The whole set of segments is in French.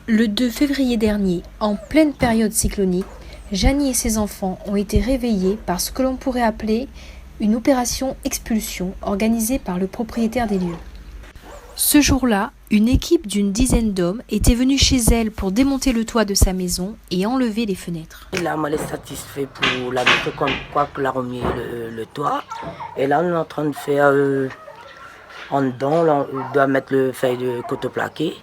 Le 2 février dernier, en pleine période cyclonique, Janie et ses enfants ont été réveillés par ce que l'on pourrait appeler une opération expulsion organisée par le propriétaire des lieux. Ce jour-là, une équipe d'une dizaine d'hommes était venue chez elle pour démonter le toit de sa maison et enlever les fenêtres. Là, on est satisfait pour la mettre comme quoi que la remis le toit. Et là, on est en train de faire en dedans, là, on doit mettre le feuille de cotoplaqué.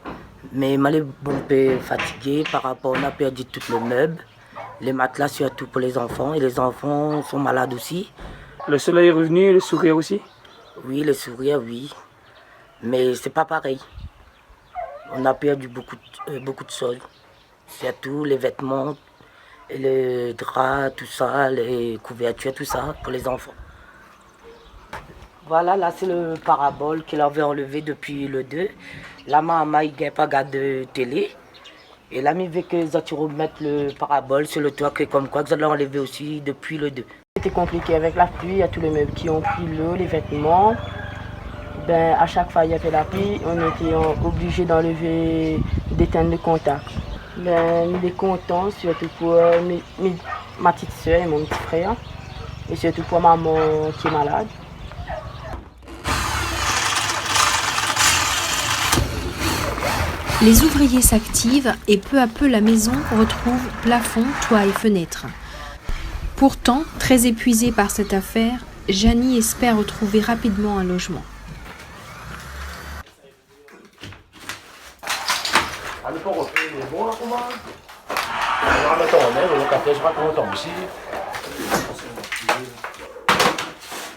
Mais on est bon peu fatigué par rapport, on a perdu tout le meuble, les matelas surtout pour les enfants. Et les enfants sont malades aussi. Le soleil est revenu et le sourire aussi? Oui, le sourire, oui. Mais c'est pas pareil. On a perdu beaucoup de choses. Surtout les vêtements, les draps, tout ça, les couvertures, tout ça pour les enfants. Voilà, là c'est le parabole qu'il avait enlevé depuis le 2. La maman, il n'a pas de télé. Et là, il veut qu'ils remettent le parabole sur le toit, que comme quoi, qu'ils l'ont enlevé aussi depuis le 2. C'était compliqué avec la pluie, il y a tous les meubles qui ont pris l'eau, les vêtements. Ben, à chaque fois il y avait la pluie, on était obligé d'enlever, d'éteindre le contact. Ben, il est content, surtout pour ma petite soeur et mon petit frère, et surtout pour maman qui est malade. Les ouvriers s'activent et peu à peu la maison retrouve plafond, toit et fenêtres. Pourtant, très épuisée par cette affaire, Janie espère retrouver rapidement un logement.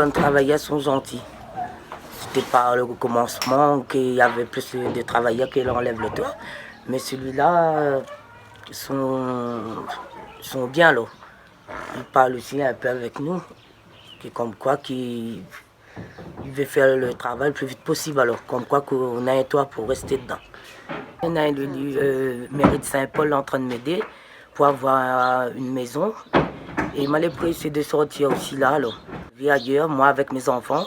Les travailleurs sont gentils. C'était pas le commencement qu'il y avait plus de travailleurs qui enlèvent le toit. Mais celui-là, sont bien là. Ils parlent aussi un peu avec nous. Comme quoi qu'il veut faire le travail le plus vite possible. Alors, comme quoi qu'on a un toit pour rester dedans. On a le mairie de Saint-Paul en train de m'aider pour avoir une maison. Et moi, les prix, c'est de sortir aussi là. Alors. Je vis ailleurs, moi avec mes enfants.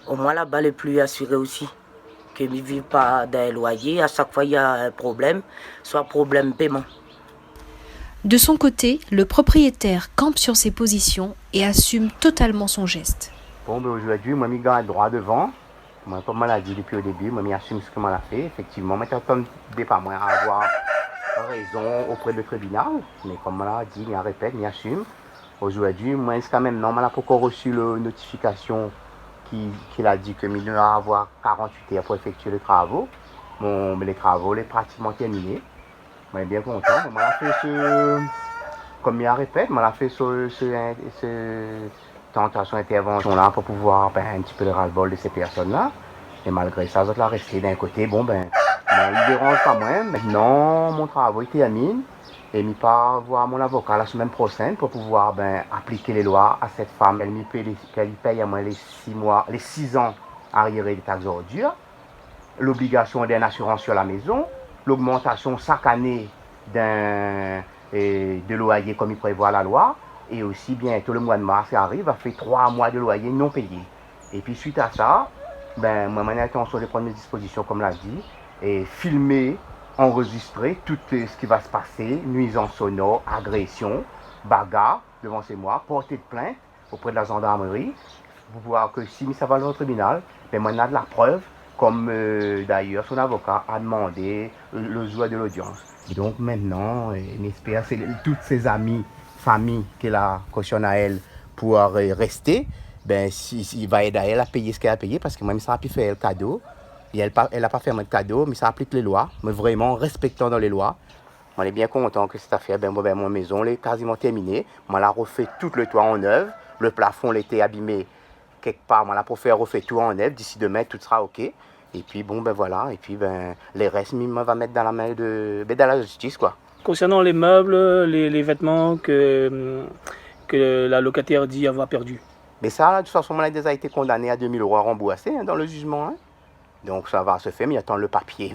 Au moins là-bas, les plus assurés aussi. Qu'ils ne vivent pas d'un loyer. À chaque fois, il y a un problème, soit problème paiement. De son côté, le propriétaire campe sur ses positions et assume totalement son geste. Bon, ben aujourd'hui, moi, je garde droit devant. Moi, comme on l'a dit depuis le début, moi, j'assume ce que moi l'a fait. Effectivement, moi, je pas moi à avoir raison auprès du tribunal. Mais comme on l'a dit, je répète, j'assume. Aujourd'hui, moi, c'est quand même non, on n'a pas encore reçu la notification qu'il a dit que il doit avoir 48 heures pour effectuer les travaux. Bon, les travaux sont pratiquement terminés. Moi, je suis bien content. Moi, comme il répète, moi, je fait ce tentation intervention-là pour pouvoir un petit peu le ras-le-bol de ces personnes-là. Et malgré ça, je suis resté d'un côté. Bon, il ne dérange pas moi. Maintenant, mon travail termine. Et je pars voir mon avocat la semaine prochaine pour pouvoir appliquer les lois à cette femme. Elle paye à moi les 6 ans arriérés des taxes ordures, l'obligation d'une assurance sur la maison, l'augmentation chaque année de loyer comme il prévoit la loi, et aussi bientôt le mois de mars qui arrive, a fait 3 mois de loyer non payé. Et puis suite à ça, moi, mon intention de prendre mes dispositions comme l'a dit, et filmer, enregistrer tout ce qui va se passer, nuisance sonore, agression, bagarre devant chez moi, porter de plainte auprès de la gendarmerie, pour voir que si ça va au tribunal, moi on a de la preuve, comme d'ailleurs son avocat a demandé le jour de l'audience. Donc maintenant, j'espère que toutes ses amies, familles qu'elle a cautionné à elle pour rester, il va aider elle à payer ce qu'elle a payé, parce que moi, ça a pu faire le cadeau. Et elle n'a pas fait un cadeau, mais ça applique les lois, mais vraiment respectant dans les lois. On est bien content que cette affaire, mon maison est quasiment terminée. On a refait tout le toit en œuvre. Le plafond était abîmé quelque part. On a refait tout en œuvre. D'ici demain, tout sera OK. Et puis, voilà. Et puis, les restes, on va mettre dans la main dans la justice, quoi. Concernant les meubles, les vêtements que la locataire dit avoir perdus. Mais ça, de toute façon, on a déjà été condamné à 2 000 € à rembourser dans le jugement. Donc ça va se faire, mais il attend le papier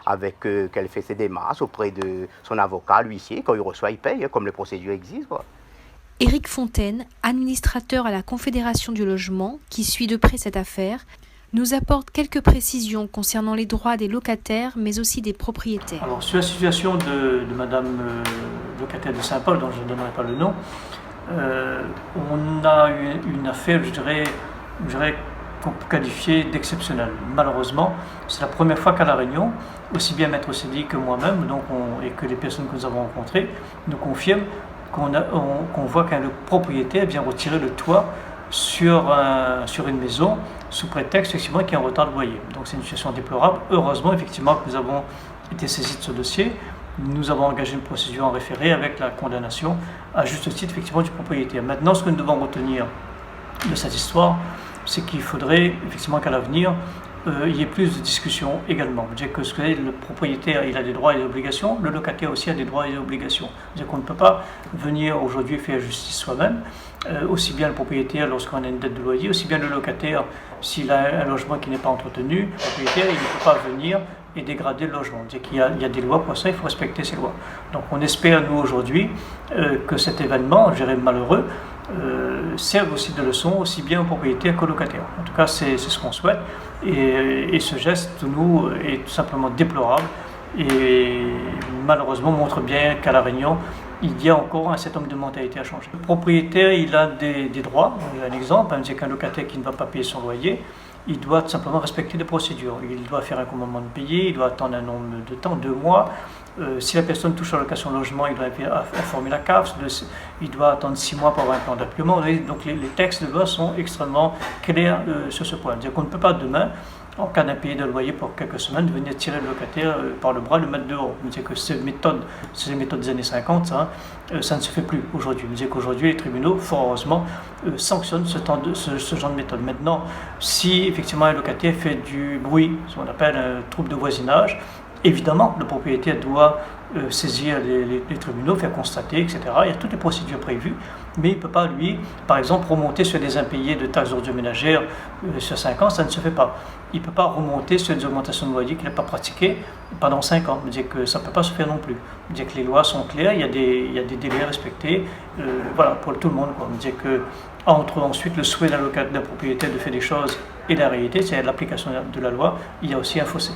avec qu'elle fait ses démarches auprès de son avocat, l'huissier. Quand il reçoit, il paye, comme les procédures existent, quoi. Éric Fontaine, administrateur à la Confédération du logement, qui suit de près cette affaire, nous apporte quelques précisions concernant les droits des locataires, mais aussi des propriétaires. Alors, sur la situation de Madame locataire de Saint-Paul, dont je ne donnerai pas le nom, on a une affaire, je dirais qu'on peut qualifier d'exceptionnelle. Malheureusement, c'est la première fois qu'à La Réunion, aussi bien Maître Cédric que moi-même, et que les personnes que nous avons rencontrées, nous confirment qu'on voit qu'un propriétaire vient retirer le toit sur une maison sous prétexte effectivement qu'il y a un retard de loyer. Donc c'est une situation déplorable. Heureusement effectivement que nous avons été saisis de ce dossier. Nous avons engagé une procédure en référé avec la condamnation à juste titre effectivement du propriétaire. Maintenant, ce que nous devons retenir de cette histoire, c'est qu'il faudrait effectivement qu'à l'avenir, il y ait plus de discussions également. C'est-à-dire que le propriétaire, il a des droits et des obligations, le locataire aussi a des droits et des obligations. C'est-à-dire qu'on ne peut pas venir aujourd'hui faire justice soi-même, aussi bien le propriétaire lorsqu'on a une dette de loyer, aussi bien le locataire s'il a un logement qui n'est pas entretenu, le propriétaire, il ne peut pas venir et dégrader le logement. C'est-à-dire qu'il y a des lois pour ça, il faut respecter ces lois. Donc on espère, nous, aujourd'hui, que cet événement, je dirais malheureux, serve aussi de leçon, aussi bien aux propriétaires qu'aux locataires. En tout cas, c'est ce qu'on souhaite. Et ce geste, nous, est tout simplement déplorable et malheureusement montre bien qu'à La Réunion, il y a encore un certain nombre de mentalités à changer. Le propriétaire, il a des droits. Un exemple, c'est qu'un locataire qui ne va pas payer son loyer, il doit tout simplement respecter des procédures. Il doit faire un commandement de payer, il doit attendre un nombre de temps, 2 mois. Si la personne touche à la location logement, il doit informer la CAF, il doit attendre 6 mois pour avoir un plan d'appuyement. Donc les textes de loi sont extrêmement clairs sur ce point. C'est-à-dire qu'on ne peut pas demain, en cas d'impayé de loyer pour quelques semaines, venir tirer le locataire par le bras et le mettre dehors. C'est que c'est les méthodes des années 50, ça ne se fait plus aujourd'hui. C'est qu'aujourd'hui, les tribunaux, fort heureusement, sanctionnent ce genre de méthode. Maintenant, si effectivement un locataire fait du bruit, ce qu'on appelle un trouble de voisinage, évidemment, le propriétaire doit saisir les tribunaux, faire constater, etc. Il y a toutes les procédures prévues, mais il ne peut pas, lui, par exemple, remonter sur des impayés de taxes d'ordures ménagères sur 5 ans, ça ne se fait pas. Il ne peut pas remonter sur des augmentations de loyer qu'il n'a pas pratiquées pendant 5 ans. C'est que ça ne peut pas se faire non plus. C'est que les lois sont claires, il y a des délais à respecter, voilà, pour tout le monde. C'est que entre ensuite le souhait d'un propriétaire de faire des choses et la réalité, c'est-à-dire l'application de la loi, il y a aussi un fossé.